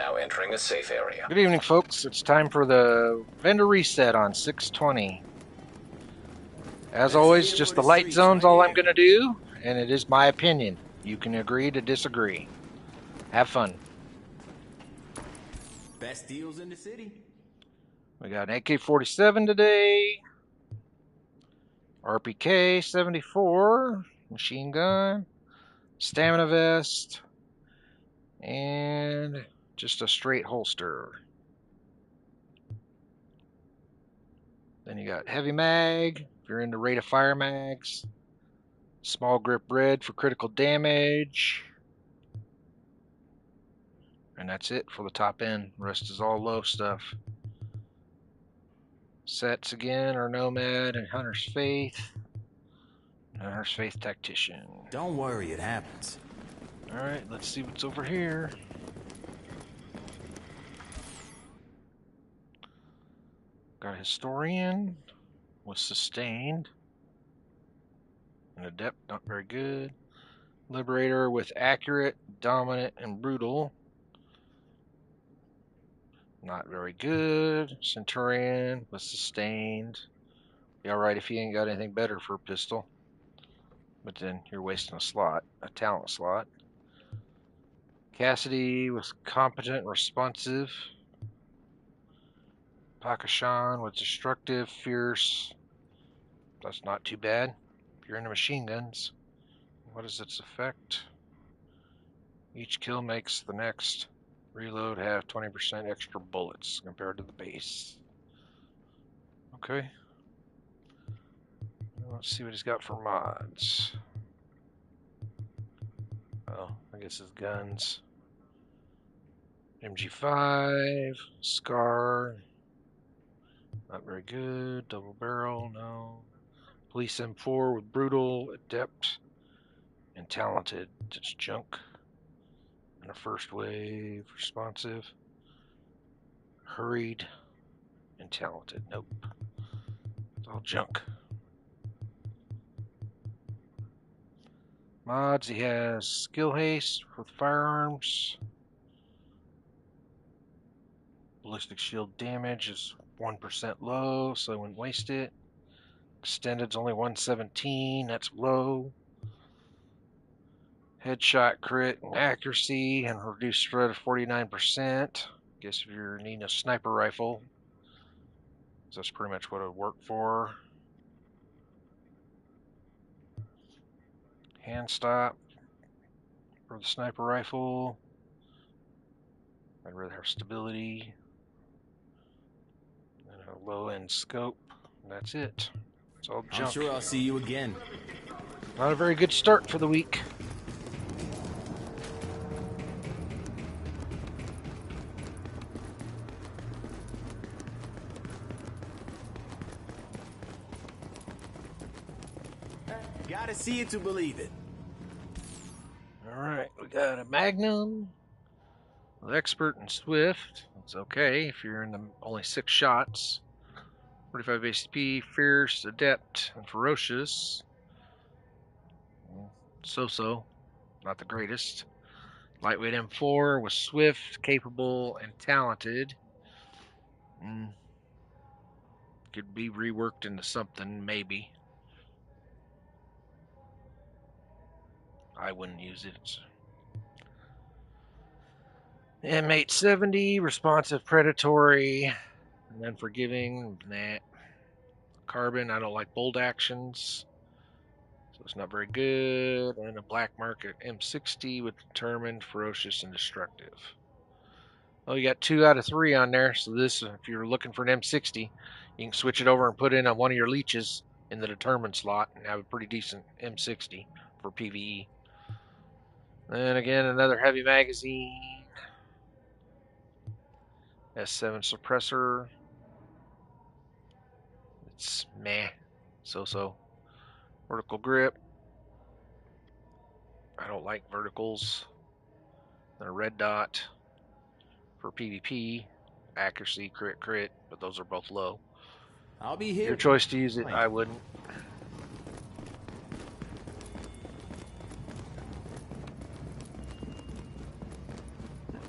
Now entering a safe area. Good evening, folks. It's time for the vendor reset on 620. As always, just the light zone's all I'm going to do, and it is my opinion. You can agree to disagree. Have fun. Best deals in the city. We got an AK-47 today, RPK 74, machine gun, stamina vest, and just a straight holster. Then you got heavy mag, if you're into rate of fire mags, small grip red for critical damage, and that's it for the top end. The rest is all low stuff. Sets again are Nomad and Hunter's Faith. Hunter's Faith Tactician. Don't worry, it happens. Alright, let's see what's over here. Got a Historian with Sustained. An Adept, not very good. Liberator with Accurate, Dominant, and Brutal. Not very good. Centurion with Sustained. Be alright if you ain't got anything better for a pistol. But then you're wasting a slot, a talent slot. Cassidy with Competent, Responsive. Pakishan with Destructive, Fierce. That's not too bad. If you're into machine guns. What is its effect? Each kill makes the next reload have 20% extra bullets compared to the base. Okay. Let's see what he's got for mods. Oh, I guess his guns. MG5, Scar. Not very good. Double barrel, no. Police M4 with Brutal, Adept, and Talented. Just junk. And a first wave, Responsive. Hurried, and Talented. Nope. It's all junk. Mods, he has Skill Haste with firearms. Ballistic shield damage is 1% low, so I wouldn't waste it. Extended's only 117, that's low. Headshot crit and accuracy and reduced spread of 49%. Guess if you're needing a sniper rifle, that's pretty much what it would work for. Hand stop for the sniper rifle. I'd rather have stability. And a low end scope. And that's it. It's all junk. I'm sure I'll see you again. Not a very good start for the week. Gotta see it to believe it. Alright, we got a Magnum with Expert and Swift. It's okay if you're in the only 6 shots. 45 ACP, Fierce, Adept, and Ferocious. So-so, not the greatest. Lightweight M4 with Swift, Capable, and Talented. Could be reworked into something, maybe. I wouldn't use it. M870, Responsive, Predatory, and Unforgiving. Nah. Carbon, I don't like bold actions, so it's not very good. And a black market M60 with Determined, Ferocious, and Destructive. Oh, you got 2 out of 3 on there, so this, if you're looking for an M60, you can switch it over and put it in on one of your leeches in the Determined slot and have a pretty decent M60 for PvE. And again, another heavy magazine. S7 suppressor. It's meh. So-so. Vertical grip. I don't like verticals. Then a red dot for PvP. Accuracy, crit, but those are both low. I'll be here. Your choice to use it, I wouldn't.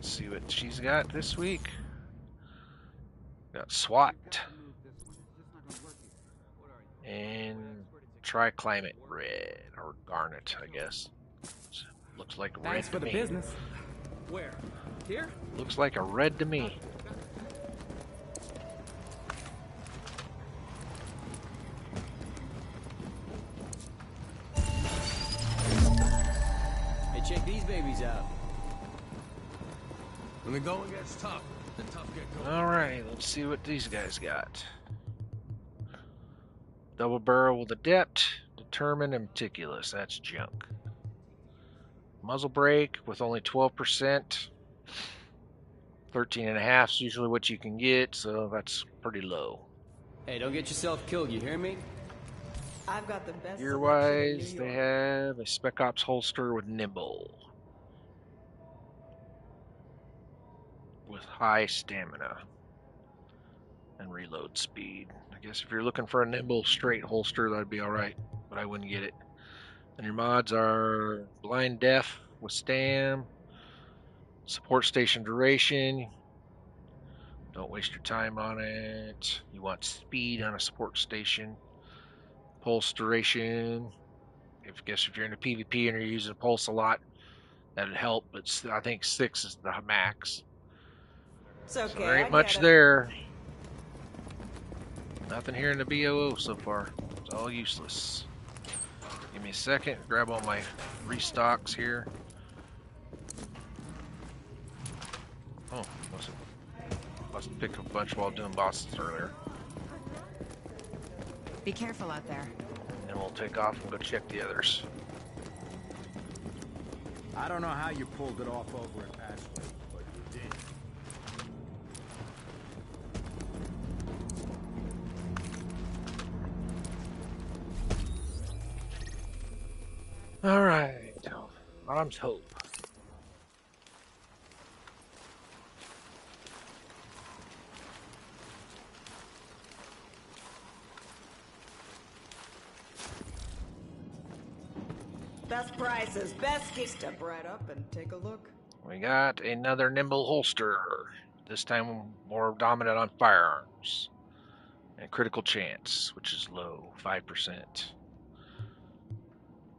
Let's see what she's got this week. Got SWAT and try climate red or garnet, I guess. Looks like red Thanks to for the me. business. Where? Here? Looks like a red to me. Hey, check these babies out. When the going gets tough, the tough get going. Alright, let's see what these guys got. Double barrel with adept, determined, and meticulous. That's junk. Muzzle brake with only 12%. 13.5 is usually what you can get, so that's pretty low. Hey, don't get yourself killed, you hear me? I've got the best Gear selection in wise, New they York. have a Spec Ops holster with nimble. With high stamina and reload speed. I guess if you're looking for a nimble straight holster, that'd be alright, but I wouldn't get it. And your mods are blind deaf with stam, support station duration. Don't waste your time on it. You want speed on a support station. Pulse duration. If you're in a PvP and you're using pulse a lot, that'd help. But I think 6 is the max. It's So okay, there I ain't much get it. there. Nothing here in the BOO so far. It's all useless. Give me a second. Grab all my restocks here. Oh, must have picked up a bunch while doing bosses earlier. Be careful out there. And then we'll take off and go check the others. I don't know how you pulled it off over at Ashland, but you did. Alright. Mom's hope. Best prices, best gift. Step right up and take a look. We got another nimble holster. This time more dominant on firearms. And critical chance, which is low, 5%.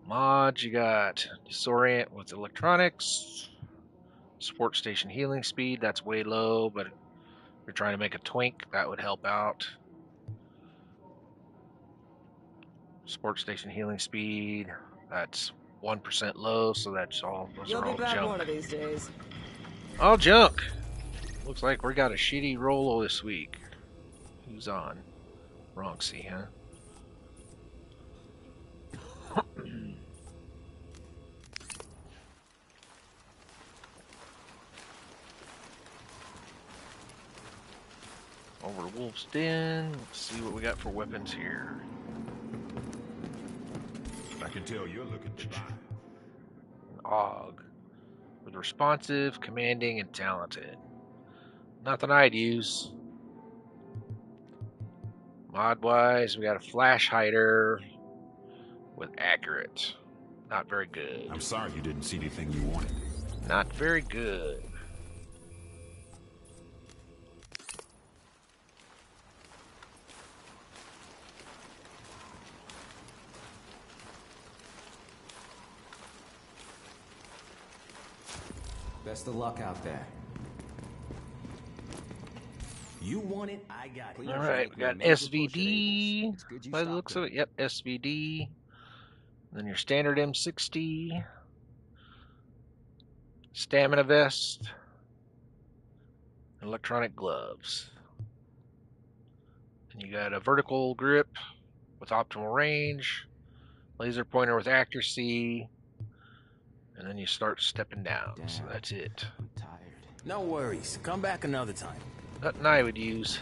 Mods, you got disorient with electronics. Support station healing speed, that's way low, but if you're trying to make a twink, that would help out. Support station healing speed, that's 1% low, so that's all. Those You'll are be all back junk. one of these days. All junk. Looks like we got a shitty roll this week. Who's on? Wrong C, huh? Over to Wolf's Den. Let's see what we got for weapons here. I can tell you're looking to buy. An AUG. With responsive, commanding, and talented. Nothing I'd use. Mod-wise, we got a flash hider with accurate. Not very good. I'm sorry you didn't see anything you wanted. Not very good. Best of luck out there. You want it, I got it. Alright, we got an SVD. By the looks of it, yep, SVD. Then your standard M60. Stamina vest. Electronic gloves. And you got a vertical grip with optimal range. Laser pointer with accuracy. And then you start stepping down. Damn. So that's it. I'm tired. No worries. Come back another time. Nothing I would use.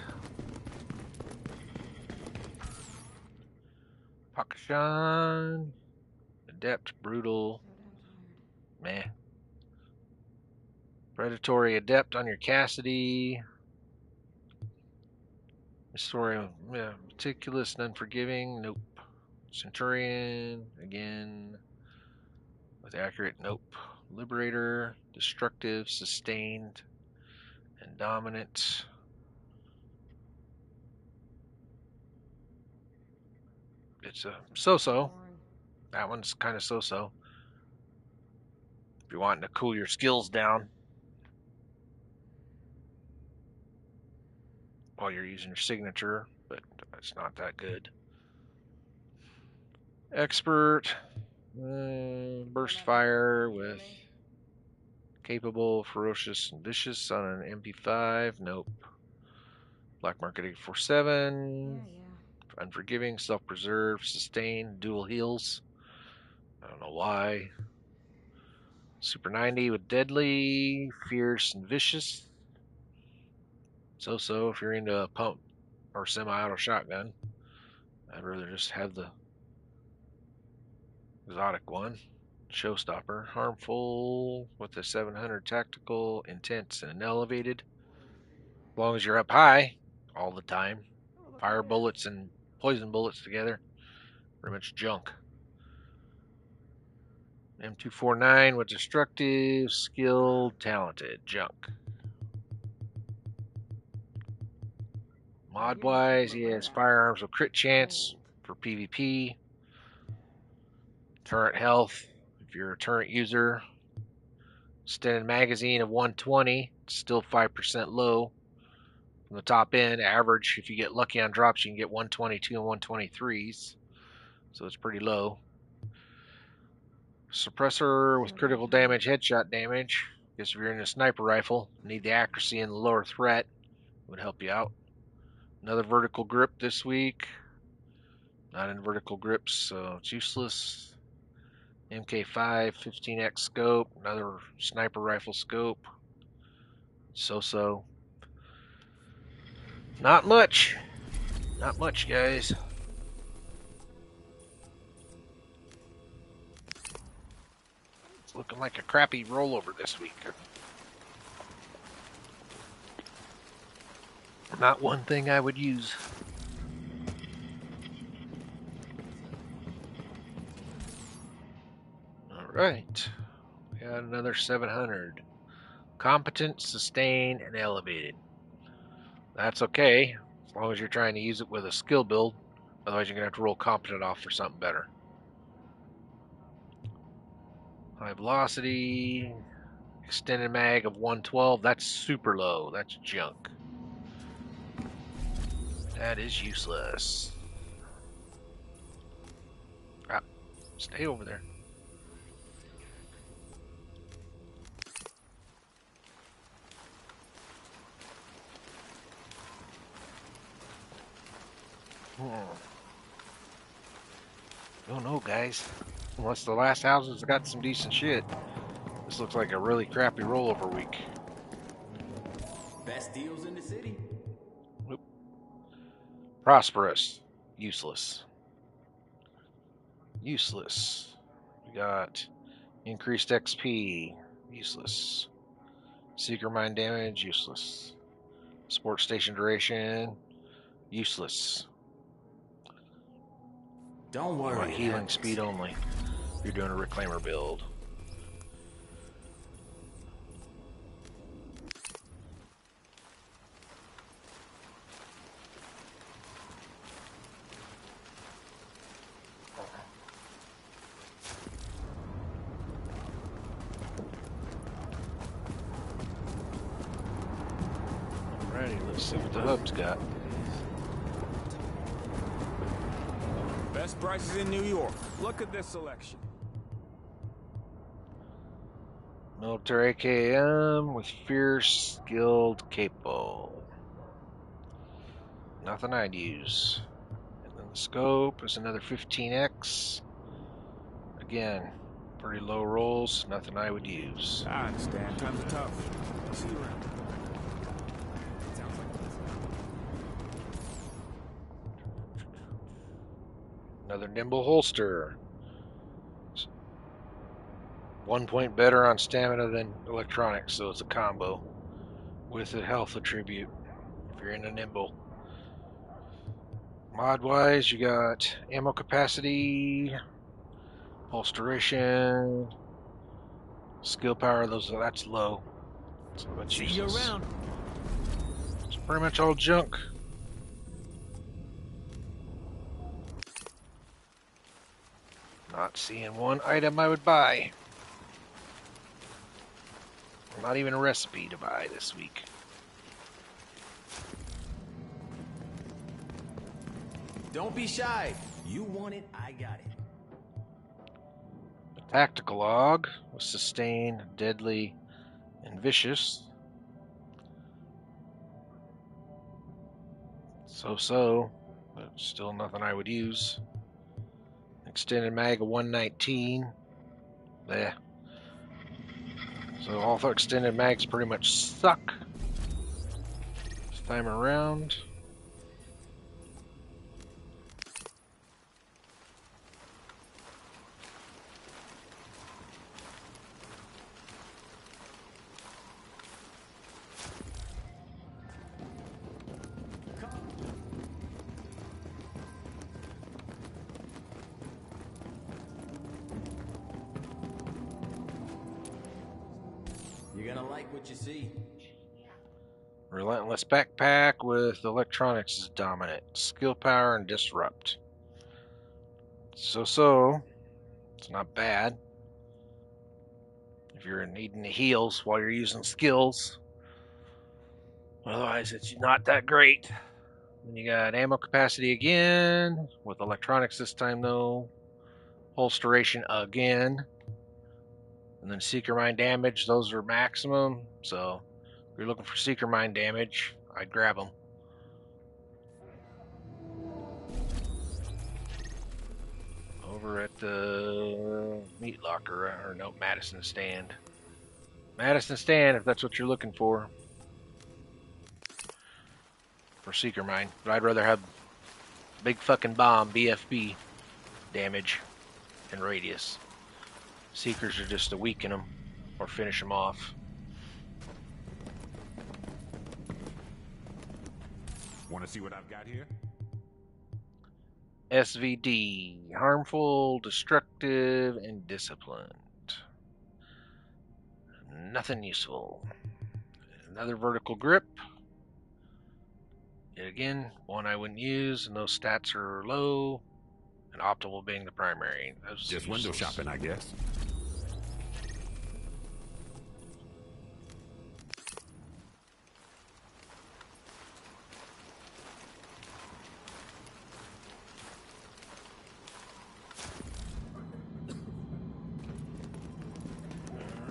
Pakishan. Adept, brutal. Meh. Predatory adept on your Cassidy. Historian, yeah, meticulous and unforgiving. Nope. Centurion again with accurate. Nope. Liberator, Destructive, Sustained, and Dominant. It's a so-so. That one's kind of so-so. If you're wanting to cool your skills down while you're using your signature, but it's not that good. Expert, burst fire with capable, ferocious, and vicious on an MP5. Nope. Black Market 847. Unforgiving, self-preserve, sustain, dual heals. I don't know why. Super 90 with deadly, fierce, and vicious. So-so if you're into a pump or semi-auto shotgun. I'd rather just have the exotic one. Showstopper, harmful with a 700 tactical, intense, and elevated. As long as you're up high all the time. Fire bullets and poison bullets together. Pretty much junk. M249 with destructive, skilled, talented. Junk. Mod-wise, he has firearms with crit chance for PvP. Turret health, if you're a turret user. Extended magazine of 120, still 5% low. From the top end, average, if you get lucky on drops, you can get 122 and 123s. So it's pretty low. Suppressor with critical damage, headshot damage. Guess if you're in a sniper rifle, need the accuracy and the lower threat, would help you out. Another vertical grip this week. Not in vertical grips, so it's useless. MK5 15x scope, another sniper rifle scope. So-so. Not much. Not much, guys. It's looking like a crappy rollover this week. Not one thing I would use. Alright. We got another 700. Competent, sustained, and elevated. That's okay, as long as you're trying to use it with a skill build. Otherwise, you're going to have to roll competent off for something better. High velocity, extended mag of 112. That's super low. That's junk. That is useless. Ah, stay over there. Don't know, guys. Unless the last houses got some decent shit. This looks like a really crappy rollover week. Best deals in the city. Oop. Prosperous. Useless. Useless. We got increased XP. Useless. Seeker mine damage. Useless. Sport station duration. Useless. Don't worry. Healing speed only. If you're doing a reclaimer build. Alrighty, let's see what the hub's got. Best prices in New York. Look at this selection. Military AKM with fierce, skilled capo. Nothing I'd use. And then the scope is another 15x. Again, pretty low rolls. Nothing I would use. I understand. Times are tough. I'll see you around. Sounds like Another nimble holster. 1 point better on stamina than electronics, so it's a combo with a health attribute if you're in a nimble. Mod wise, you got ammo capacity, holsteration, Skill power, that's low. So that's See you useless. around. It's pretty much all junk. Not seeing one item I would buy. Not even a recipe to buy this week. Don't be shy. You want it, I got it. A tactical log with sustain, deadly, and vicious. So, but still nothing I would use. Extended mag of 119. There. So all the extended mags pretty much suck this time around. You're gonna like what you see. Relentless backpack with electronics is dominant. Skill power and disrupt. So. It's not bad. If you're needing the heals while you're using skills. Otherwise, it's not that great. Then you got ammo capacity again, with electronics this time though. Holsteration again. And then Seeker Mine damage, those are maximum. So if you're looking for Seeker Mine damage, I'd grab them. Over at the meat locker, or no, Madison stand. Madison stand, if that's what you're looking for Seeker Mine. But I'd rather have big fucking bomb, BFB damage and radius. Seekers are just to weaken them or finish them off. Want to see what I've got here? SVD, harmful, destructive, and disciplined. Nothing useful. Another vertical grip. Yet again, one I wouldn't use, and those stats are low, and optimal being the primary. Those Just window shopping, I guess.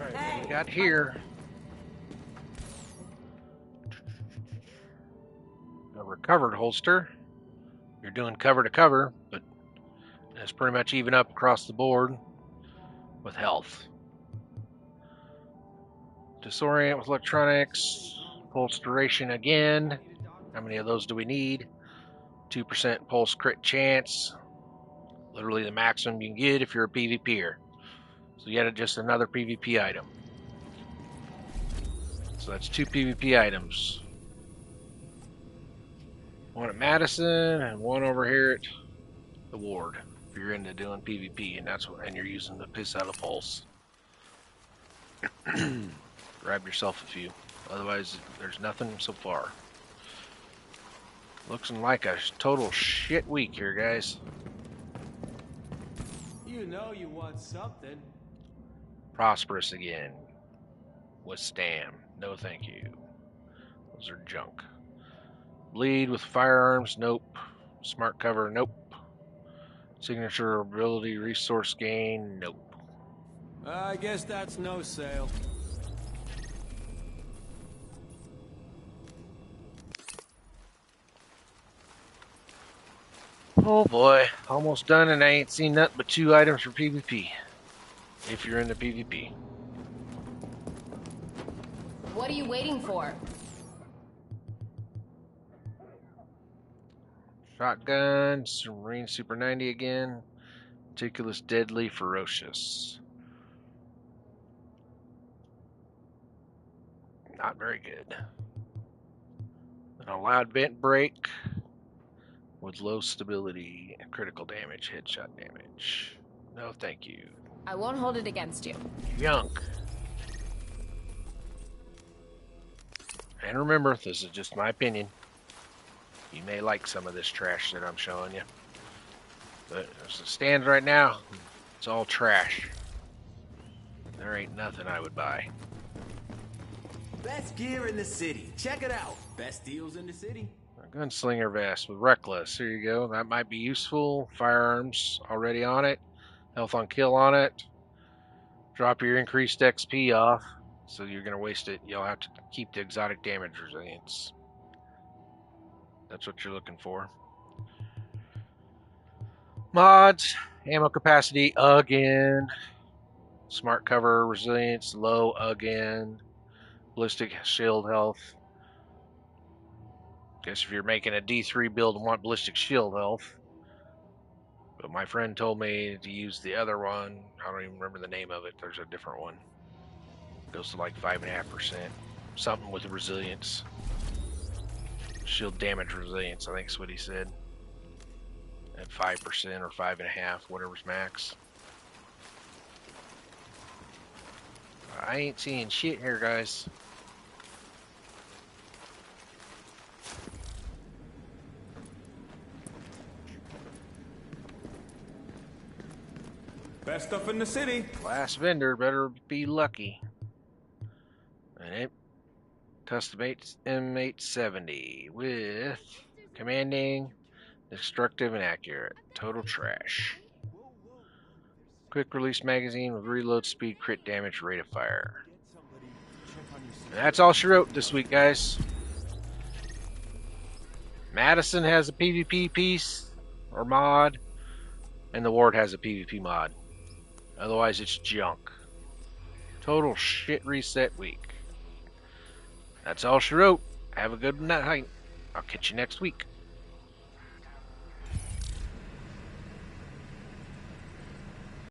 Alright, what we got here? A recovered holster. You're doing cover to cover, but it's pretty much even up across the board with health. Disorient with electronics. Pulse duration again. How many of those do we need? 2% pulse crit chance. Literally the maximum you can get if you're a PvPer. So you got just another PvP item. So that's 2 PvP items. One at Madison and one over here at the Ward. If you're into doing PvP and you're using the piss out of pulse. Grab yourself a few. Otherwise, there's nothing so far. Looking like a total shit week here, guys. You know you want something. Prosperous again. With Stam. No thank you. Those are junk. Bleed with firearms. Nope. Smart cover. Nope. Signature ability resource gain. Nope. I guess that's no sale. Oh boy, almost done, and I ain't seen nothing but 2 items for PvP. If you're into PvP. What are you waiting for? Shotgun, Marine Super 90 again. Meticulous, deadly, ferocious. Not very good. An allowed vent break with low stability and critical damage, headshot damage. No, thank you. I won't hold it against you. Junk. And remember, this is just my opinion. You may like some of this trash that I'm showing you. But as it stands right now, it's all trash. There ain't nothing I would buy. Best gear in the city. Check it out. Best deals in the city. A gunslinger vest with reckless. Here you go. That might be useful. Firearms already on it. Health on kill on it. Drop your increased XP off. So you're going to waste it. You'll have to keep the exotic damage resilience. That's what you're looking for. Mods. Ammo capacity again. Smart cover resilience low again. Ballistic shield health. Guess if you're making a D3 build and want ballistic shield health. But my friend told me to use the other one. I don't even remember the name of it. There's a different one. Goes to like 5.5%. Something with the resilience. Shield damage resilience, I think is what he said. At 5% or 5.5%, whatever's max. I ain't seeing shit here, guys. Best stuff in the city. Last vendor better be lucky. And it custom M870 with commanding, destructive, and accurate. Total trash. Quick release magazine with reload speed, crit damage, rate of fire. And that's all she wrote this week, guys. Madison has a PvP piece or mod, and the Ward has a PvP mod. Otherwise, it's junk. Total shit reset week. That's all she wrote. Have a good night. I'll catch you next week.